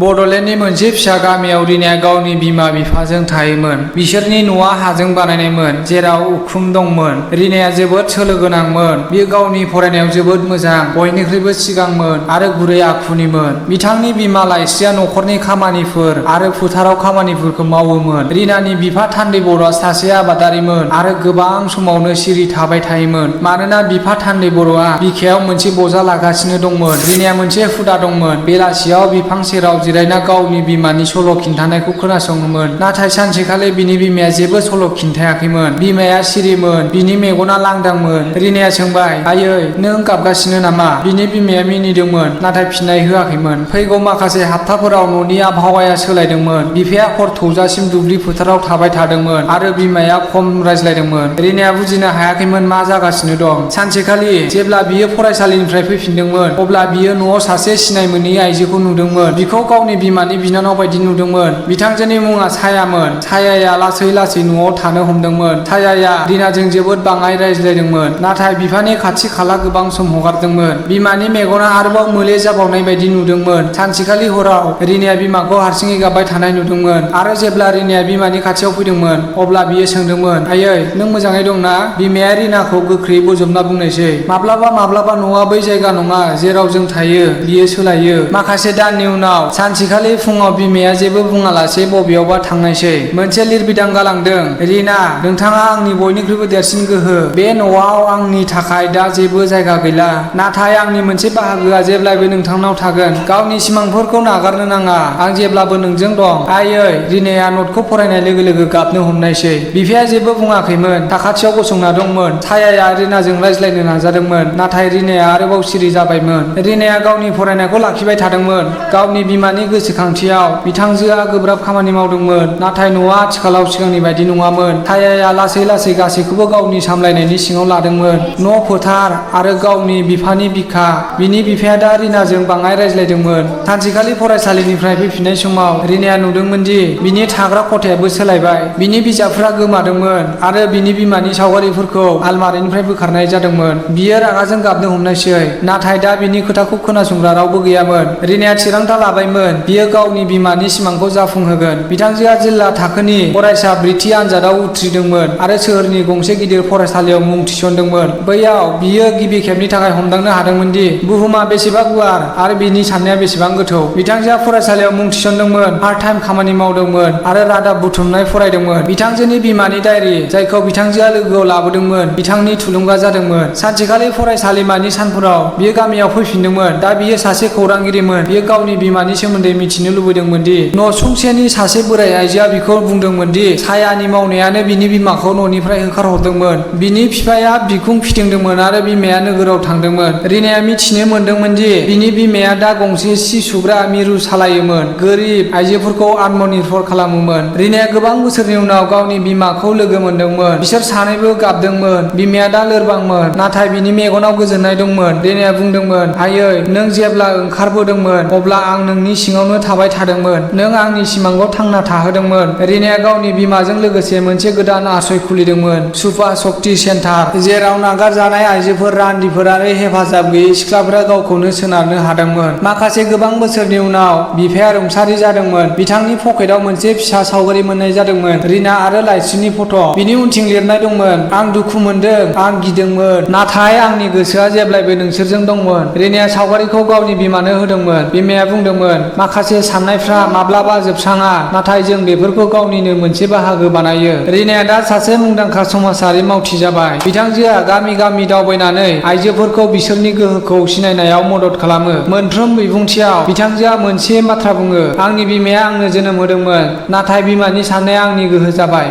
बड'लेण्डनि मोनसे फिसा गामियाव रिनाया गावनि बिमा बिफाजों थायोमोन। बिसोरनि न'आ हाजों बानायनायमोन, जेराव उखुम दंमोन। रिनाया जोबोद सोलो गोनांमोन। बियो गावनि फरायनायाव जोबोद मोजां, बयनिख्रुइबो सिगांमोन आरो गुरै आखुनिमोन। बिथांनि बिमा लाइस्रिया नखरनि खामानिफोर आरो फोथाराव खामानिफोरखौ मावोमोन। रिनानि बिफा थान्दै बर'आ सासे आबादारिमोन आरो गोबां समावनो सिरि थाबाय थायोमोन मानोना बिफा थान्दै बर'आ बिखायाव मोनसे बजा लागासिनो दंमोन। रिनाया मोनसे हुदा दंमोन, बेलासियाव बिफां सेराव जिरायना गावनि बिमानि सल' खिन्थानायखौ खोनासङोमोन। नाथाय सानसेखालि बिनि बिमाया जेबो सल' खिन्थायाखैमोन। बिमाया सिरिमोन, बिनि मेगना लांदांमोन। रिनाया सोंबाय, आयै नों गाबगासिनो नामा? बिनि बिमाया मिनिदोंमोन, नाथाय फिननाय होआखैमोन। फैगौ माखासे हाप्ताफोराव न'नि आबहावाया सोलायदोंमोन। बिफाया हर थौजासिम दुब्लि फोथाराव थाबाय थादोंमोन आरो बिमाया खम रायज्लायदोंमोन। रिनाया बुजिनो हायाखैमोन मा जागासिनो दं। सानसेखालि जेब्ला बियो फरायसालिनिफ्राय फैफिनदोंमोन, अब्ला बियो न'आव सासे सिनाय मोनै आइजोखौ नुदोंमोन। बिखौ गावनि बिमानि बिनानाव बायदि नुदोंमोन। बिथांजोनि मुङा छायामोन। छायाया लासै लासै न'आव थानो हमदोंमोन। छायाया रिनाजों जोबोद बाङाइ रायज्लायदोंमोन, नाथाय बिफानि खाथि खाला गोबां सम हगारदोंमोन। बिमानि मेगना आरोबाव मोले जाबावनाय बायदि नुदोंमोन। सानसेखालि हराव रिनाया बिमाखौ हारसिङै गाबबाय थानाय नुदोंमोन आरो जेब्ला रिनाया बिमानि खाथियाव फैदोंमोन, अब्ला बियो सोंदोंमोन, आयै नों मोजाङै दंना? बिमाया रिनाखौ गोख्रै बोजबना बुंनायसै, माब्लाबा माब्लाबा न'आ बै जायगा नङा जेराव जों थायो, बियो सोलायो। माखासे दाननि उनाव सानसेखालि फुङाव बिमाया जेबो बुङालासे बबेयावबा थांनायसै। मोनसे लिरबिदां गालांदों, रिना नोंथाङा आंनि बयनिख्रुइबो देरसिन गोहो। बे न'आव आंनि थाखाय दा जेबो जायगा गैला, नाथाय आंनि मोनसे बाहागोआ जेब्लाबो नोंथांनाव थागोन। गावनि सिमांफोरखौ नागारनो नाङा, आं जेब्लाबो नोंजों दं। आयै रिनाया नटखौ फरायनाय लोगो लोगो गाबनो हमनायसै। बिफाया जेबो बुङाखैमोन, साखाथियाव गसंना दंमोन। छायाया रिनाजों रायज्लायनो नाजादोंमोन, नाथाय रिनाया आरोबाव सिरि जाबायमोन। रिनाया गावनि फरायनायखौ लाखिबाय थादोंमोन। गावनि बिमानि गोसोखांथियाव बिथांजोआ गोब्राब खामानि मावदोंमोन, नाथाय न'आ आथिखालाव सिगांनि बायदि नङामोन। छायाया लासै लासै गासैखौबो गावनि सामलायनायनि सिङाव लादोंमोन। न', फोथार आरो गावनि बिफानि बिखा। बिनि बिफाया दा रिनाजों बाङाइ रायज्लायदोंमोन। सानसेखालि फरायसालिनिफ्राय फैफिननाय समाव रिनाया नुदोंमोन दि बिनि थाग्रा खथायाबो सोलायबाय। बिनि बिजाबफ्रा गोमादोंमोन आरो बिनि बिमानि सावगारिफोरखौ आलमारिनिफ्राय बोखारनाय जादोंमोन। बियो रागाजों गाबनो हमनायसै, नाथाय दा बिनि खोथाखौ खोनासंग्रा रावबो गैयामोन। रिनाया थिरांथा लाबायमोन, बियो गावनि बिमानि सिमांखौ जाफुंहोगोन। बिथांजोआ जिल्ला थाखोनि फरायसा बृति आनजादाव उथ्रिदोंमोन आरो सोहोरनि गंसे गिदिर फरायसालियाव मुं थिसनदोंमोन। बैयाव बियो गिबि खेबनि थाखाय हमदांनो हादोंमोन दि बुहुमा बेसेबां गुवार आरो बिनि साननाया बेसेबां गोथौ। बिथांजोआ फरायसालियाव मुं थिसनदोंमोन, पार्ट टाइम खामानि मावदोंमोन आरो रादाब बुथुमनाय फरायदोंमोन। बिथांजोनि बिमानि डायरि, जायखौ बिथांजोआ लोगोआव लाबोदोंमोन, बिथांनि थुलुंगा जादोंमोन। सानसेखालि फरायसालिमानि सानफोराव बियो गामियाव फैफिनदोंमोन। दा बियो सासे खौरांगिरिमोन। बियो गावनि बिमानि सोमोन्दै मिथिनो लुबैदोंमोन दि नसुंसेनि सासे बोराय आइजोआ बिखौ बुंदोंमोन दि छायानि मावनायानो बिनि बिमाखौ न'निफ्राय होखारहरदोंमोन। बिनि बिफाया बिखुं फिदिंदोंमोन आरो बिमाया नोगोराव थांदोंमोन। रिनाया मिथिनो मोनदोंमोन दि बिनि बिमाया दा गंसे सि सुग्रा मिरु सालायोमोन, गोरिब आइजोफोरखौ आत्मनिर्भर खालामोमोन। रिनाया गोबां बोसोरनि उनाव गावनि बिमाखौ लोगो मोनदोंमोन। बिसोर सानैबो गाबदोंमोन। बिमाया दा लोरबांमोन, नाथाय बिनि मेगनाव गोजोननाय दंमोन। रिनाया बुंदोंमोन, आयै नों जेब्ला ओंखारबोदोंमोन, अब्ला आं नोंनि सिङावनो थाबाय थादोंमोन। नों आंनि सिमांखौ थांना थाहोदोंमोन। रिनाया गावनि बिमाजों लोगोसे मोनसे गोदान आश्रय खुलिदोंमोन, सुपा शक्ति सेन्टार, जेराव नागारजानाय आइजोफोर, रान्दिफोर आरो हेफाजाब गैयै सिख्लाफोरा गावखौनो सोनारनो हादोंमोन। माखासे गोबां बोसोरनि उनाव बिफाया रुंसारि जादोंमोन। बिथांनि पकेटआव मोनसे फिसा सावगारि मोननाय जादोंमोन, रिना आरो लाइस्रिनि फट'। बिनि उनथिं लिरनाय दंमोन, आं दुखु मोनदों, आं गिदोंमोन, नाथाय आंनि गोसोआ जेब्लाबो नोंसोरजों दंमोन। रिनाया सावगारिखौ गावनि बिमानो होदोंमोन। बिमाया बुंदोंमोन, माखासे साननायफ्रा माब्लाबा जोबस्राङा, नाथाय जों बेफोरखौ गावनिनो मोनसे बाहागो बानायो। रिनाया दा सासे मुंदांखा समाजारि मावथि जाबाय। बिथांजोआ गामि गामि दावबायनानै आइजोफोरखौ बिसोरनि गोहोखौ सिनायनायाव मदद खालामो। मोनफ्रोम बिबुंथियाव बिथांजोआ मोनसे बाथ्रा बुङो, आंनि बिमाया आंनो जोनोम होदोंमोन, नाथाय बिमानि साननाया आंनि गोहो जाबाय।